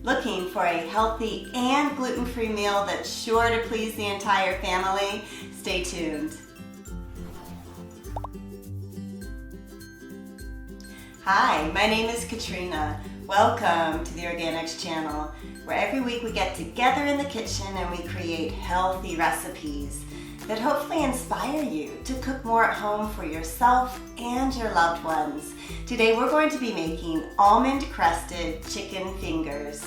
Looking for a healthy and gluten-free meal that's sure to please the entire family? Stay tuned. Hi, my name is Katrina. Welcome to the Organixx channel, where every week we get together in the kitchen and we create healthy recipes that hopefully inspire you to cook more at home for yourself and your loved ones. Today we're going to be making almond crusted chicken fingers.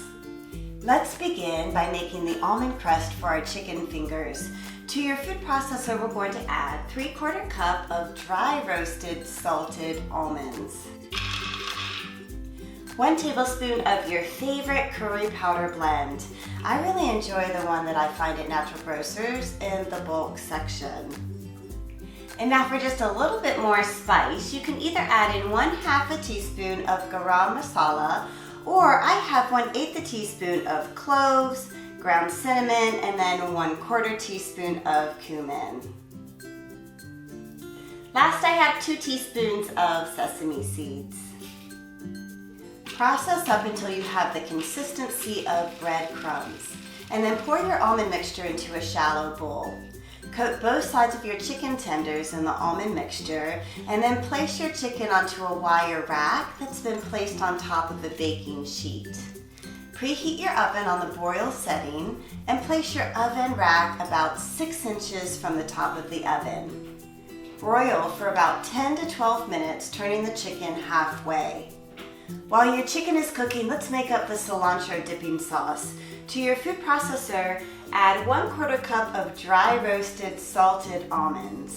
Let's begin by making the almond crust for our chicken fingers. To your food processor, we're going to add 3/4 cup of dry roasted salted almonds, 1 tablespoon of your favorite curry powder blend. I really enjoy the one that I find at Natural Grocers in the bulk section. And now for just a little bit more spice, you can either add in 1/2 teaspoon of garam masala, or I have 1/8 teaspoon of cloves, ground cinnamon, and then 1/4 teaspoon of cumin. Last, I have 2 teaspoons of sesame seeds. Process up until you have the consistency of breadcrumbs, and then pour your almond mixture into a shallow bowl. Coat both sides of your chicken tenders in the almond mixture, and then place your chicken onto a wire rack that's been placed on top of a baking sheet. Preheat your oven on the broil setting and place your oven rack about 6 inches from the top of the oven. Broil for about 10 to 12 minutes, turning the chicken halfway. While your chicken is cooking, let's make up the cilantro dipping sauce. To your food processor, add 1/4 cup of dry roasted salted almonds,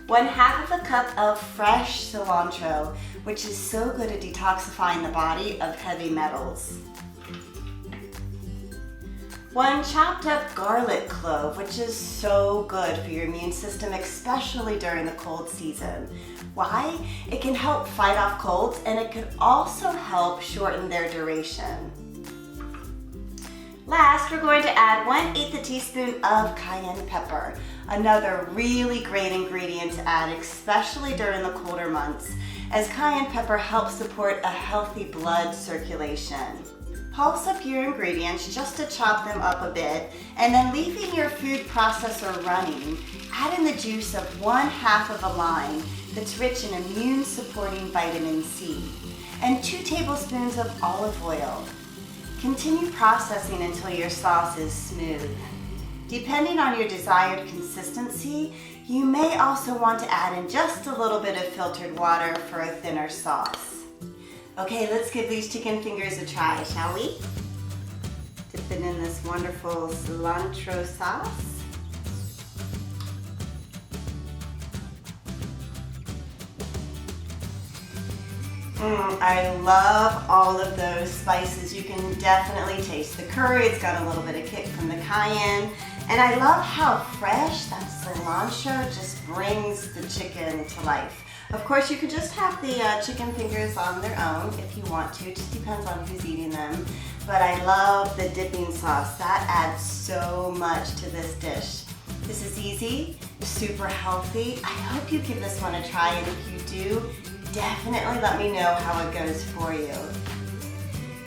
1/2 cup of fresh cilantro, which is so good at detoxifying the body of heavy metals, 1 chopped up garlic clove, which is so good for your immune system, especially during the cold season. Why? It can help fight off colds, and it could also help shorten their duration. Last, we're going to add 1/8 teaspoon of cayenne pepper, another really great ingredient to add, especially during the colder months, as cayenne pepper helps support a healthy blood circulation. Pulse up your ingredients just to chop them up a bit, and then leaving your food processor running, add in the juice of 1/2 of a lime that's rich in immune-supporting vitamin C, and 2 tablespoons of olive oil. Continue processing until your sauce is smooth. Depending on your desired consistency, you may also want to add in just a little bit of filtered water for a thinner sauce. Okay, let's give these chicken fingers a try, shall we? Dip it in this wonderful cilantro sauce. I love all of those spices. You can definitely taste the curry. It's got a little bit of kick from the cayenne. And I love how fresh that cilantro just brings the chicken to life. Of course, you could just have the chicken fingers on their own if you want to. It just depends on who's eating them. But I love the dipping sauce. That adds so much to this dish. This is easy, super healthy. I hope you give this one a try, and if you do, definitely let me know how it goes for you.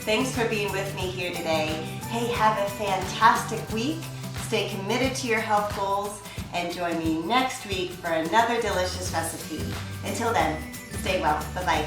Thanks for being with me here today. Hey, have a fantastic week. Stay committed to your health goals, and join me next week for another delicious recipe. Until then, stay well. Bye-bye.